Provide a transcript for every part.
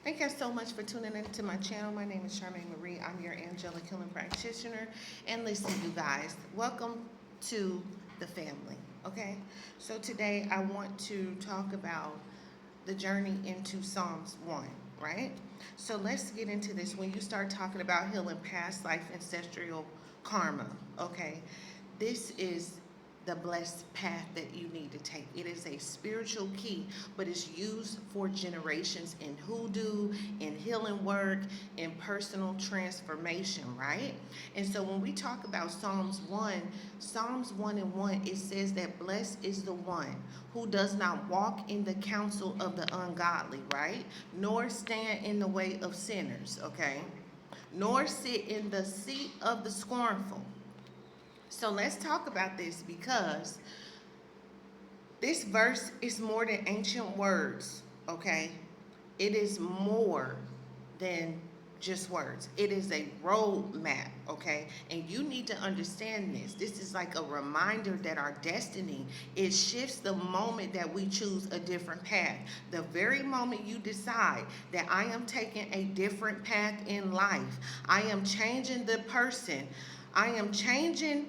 Thank you so much for tuning into my channel. My name is Charmaine Marie. I'm your angelic healing practitioner. And listen, you guys, welcome to the family, okay? So today I want to talk about the journey into Psalms 1, right? So let's get into this. When you start talking about healing past life ancestral karma, okay, this is the blessed path that you need to take. It is a spiritual key, but it's used for generations in hoodoo, in healing work, in personal transformation, right? And so when we talk about Psalms 1, Psalms 1 and 1, it says that blessed is the one who does not walk in the counsel of the ungodly, right? Nor stand in the way of sinners, okay? Nor sit in the seat of the scornful. So let's talk about this, because this verse is more than ancient words, okay? It is more than just words. It is a roadmap, okay? And you need to understand this. This is like a reminder that our destiny, it shifts the moment that we choose a different path. The very moment you decide that I am taking a different path in life, I am changing the person, I am changing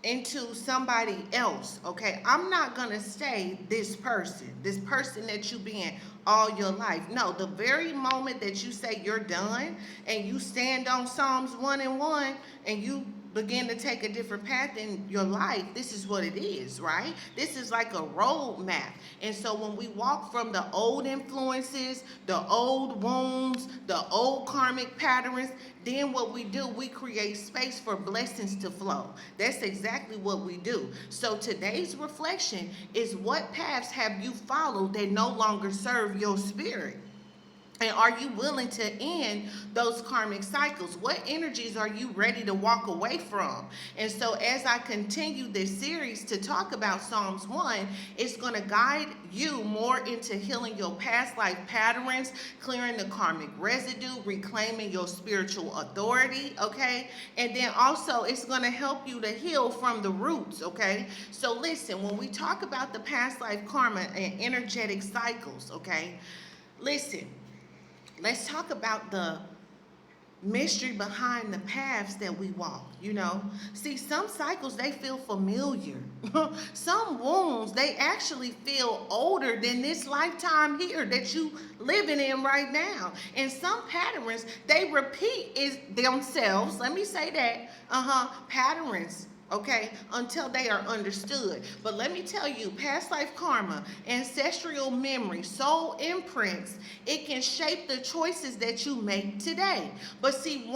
into somebody else, okay? I'm not gonna stay this person that you've been all your life. No, the very moment that you say you're done and you stand on Psalms 1 and 1 and you begin to take a different path in your life, this is what it is, right? This is like a road map. And so when we walk from the old influences, the old wounds, the old karmic patterns, then what we do, we create space for blessings to flow. That's exactly what we do. So today's reflection is, what paths have you followed that no longer serve your spirit? And are you willing to end those karmic cycles? What energies are you ready to walk away from? And so as I continue this series to talk about Psalms 1, it's going to guide you more into healing your past life patterns, clearing the karmic residue, reclaiming your spiritual authority, okay? And then also it's going to help you to heal from the roots, okay? So listen, when we talk about the past life karma and energetic cycles, okay? Listen. Let's talk about the mystery behind the paths that we walk, you know. See, some cycles, they feel familiar. Some wounds, they actually feel older than this lifetime here that you living in right now. And some patterns, they repeat themselves. Let me say that. Patterns, okay, until they are understood. But let me tell you, past life karma, ancestral memory, soul imprints, it can shape the choices that you make today. But see,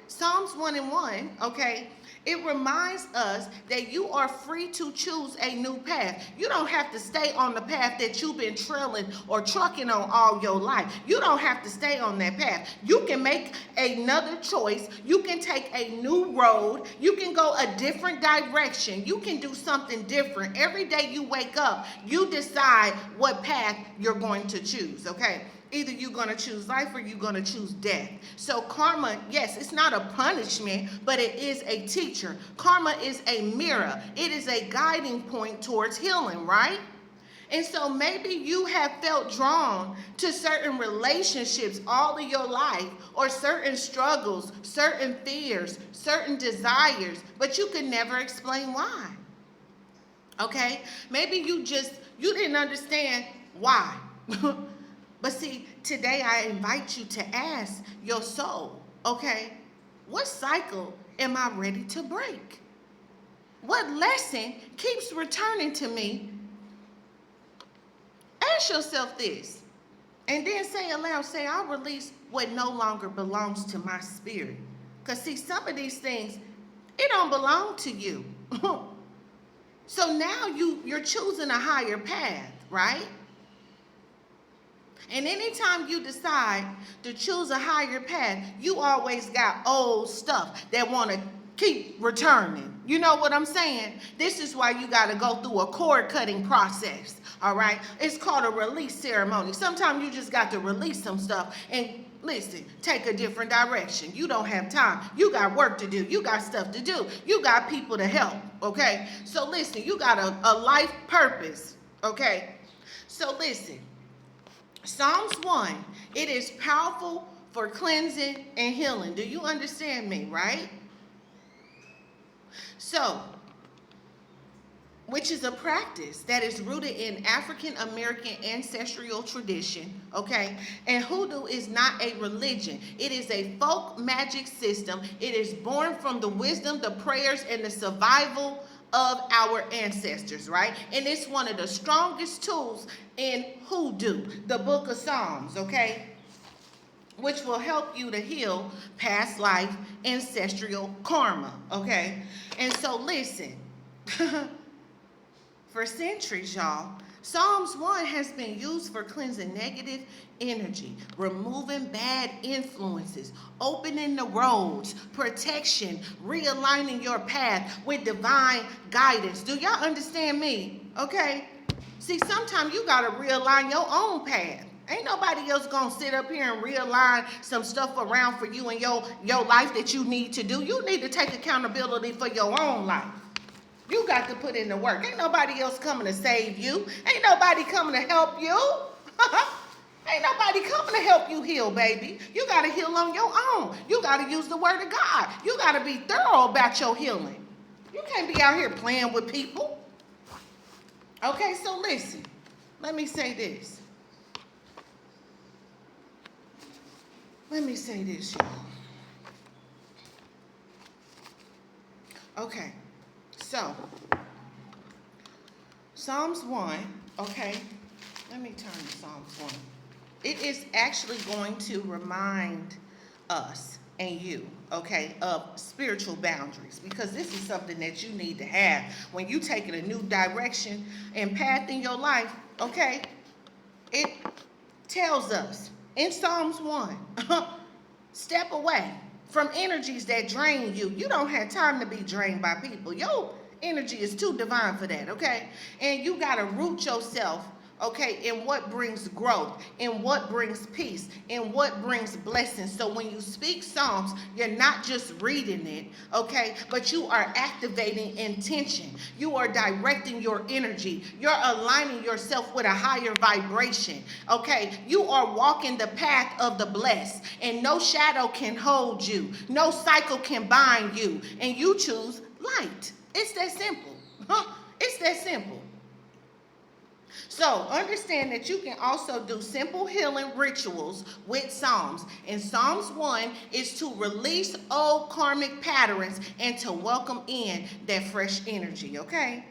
Psalms 1 and 1, okay, it reminds us that you are free to choose a new path. You don't have to stay on the path that you've been trailing or trucking on all your life. You don't have to stay on that path. You can make another choice. You can take a new road. You can go a different direction. You can do something different. Every day you wake up, you decide what path you're going to choose, okay? Either you're going to choose life or you're going to choose death. So karma, yes, it's not a punishment, but it is a teacher. Karma is a mirror. It is a guiding point towards healing, right? And so maybe you have felt drawn to certain relationships all of your life, or certain struggles, certain fears, certain desires, but you could never explain why. Okay? Maybe you didn't understand why. But see, today I invite you to ask your soul, okay, what cycle am I ready to break? What lesson keeps returning to me? Ask yourself this, and then say aloud, say, I'll release what no longer belongs to my spirit. Because see, some of these things, it don't belong to you. So now you're choosing a higher path, right? And anytime you decide to choose a higher path, you always got old stuff that want to keep returning. You know what I'm saying? This is why you got to go through a cord cutting process, all right? It's called a release ceremony. Sometimes you just got to release some stuff and listen, take a different direction. You don't have time. You got work to do. You got stuff to do. You got people to help, okay? So listen, you got a life purpose, okay? So listen. Psalms 1, it is powerful for cleansing and healing. Do you understand me, right? So, which is a practice that is rooted in African American ancestral tradition, okay? And hoodoo is not a religion. It is a folk magic system. It is born from the wisdom, the prayers, and the survival of our ancestors, right? And it's one of the strongest tools in hoodoo, the book of Psalms, okay? Which will help you to heal past life ancestral karma, okay? And so listen, for centuries, y'all, Psalms 1 has been used for cleansing negative energy, removing bad influences, opening the roads, protection, realigning your path with divine guidance. Do y'all understand me? Okay? See, sometimes you got to realign your own path. Ain't nobody else gonna sit up here and realign some stuff around for you and your life that you need to do. You need to take accountability for your own life. You got to put in the work. Ain't nobody else coming to save you. Ain't nobody coming to help you. Ain't nobody coming to help you heal, baby. You got to heal on your own. You got to use the word of God. You got to be thorough about your healing. You can't be out here playing with people. Okay, so listen. Let me say this. Y'all. Okay. So, Psalms 1, okay, let me turn to Psalms 1. It is actually going to remind us and you, okay, of spiritual boundaries, because this is something that you need to have when you're taking a new direction and path in your life, okay? It tells us in Psalms 1, step away from energies that drain you. You don't have time to be drained by people. Your energy is too divine for that, okay? And you got to root yourself, okay, in what brings growth, in what brings peace, in what brings blessings. So when you speak Psalms, you're not just reading it, okay, but you are activating intention. You are directing your energy. You're aligning yourself with a higher vibration, okay? You are walking the path of the blessed, and no shadow can hold you. No cycle can bind you, and you choose light. It's that simple. It's that simple. So understand that you can also do simple healing rituals with Psalms. And Psalms 1 is to release old karmic patterns and to welcome in that fresh energy, okay?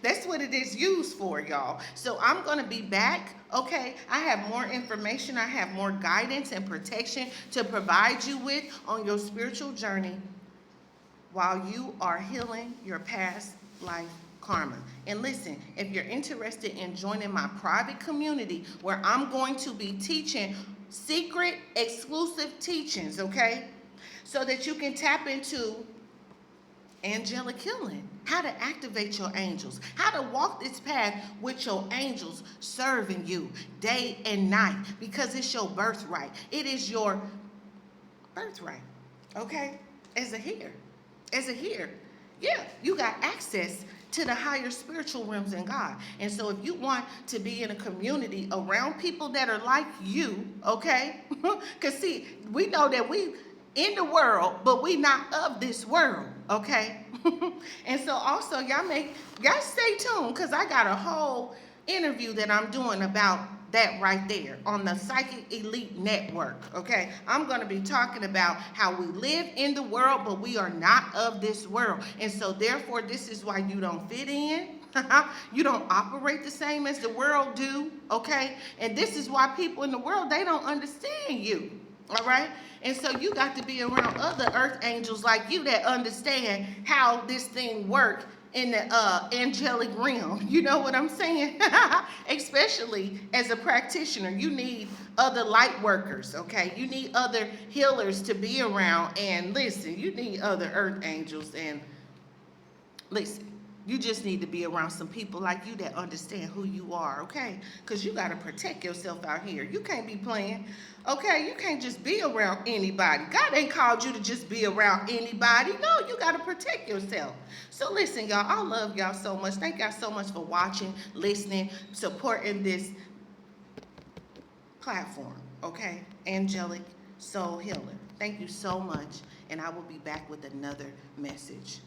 That's what it is used for, y'all. So I'm going to be back, okay? I have more information. I have more guidance and protection to provide you with on your spiritual journey while you are healing your past life karma. And listen, if you're interested in joining my private community where I'm going to be teaching secret exclusive teachings, okay, so that you can tap into angelic healing, how to activate your angels, how to walk this path with your angels serving you day and night, because it's your birthright. It is your birthright, okay? As a here, yeah, you got access to the higher spiritual realms in God. And so if you want to be in a community around people that are like you, okay? Because see, we know that we in the world, but we not of this world, okay? And so also y'all stay tuned, because I got a whole interview that I'm doing about that right there on the Psychic Elite Network, okay? I'm going to be talking about how we live in the world, but we are not of this world. And so therefore, this is why you don't fit in. You don't operate the same as the world do, okay? And this is why people in the world, they don't understand you, all right? And so you got to be around other earth angels like you that understand how this thing works in the angelic realm. You know what I'm saying? Especially as a practitioner, you need other light workers, okay? You need other healers to be around. And listen, you need other earth angels. And listen, you just need to be around some people like you that understand who you are, okay? Because you got to protect yourself out here. You can't be playing, okay? You can't just be around anybody. God ain't called you to just be around anybody. No, you got to protect yourself. So listen, y'all, I love y'all so much. Thank y'all so much for watching, listening, supporting this platform, okay? Angelic Soul Healer. Thank you so much, and I will be back with another message.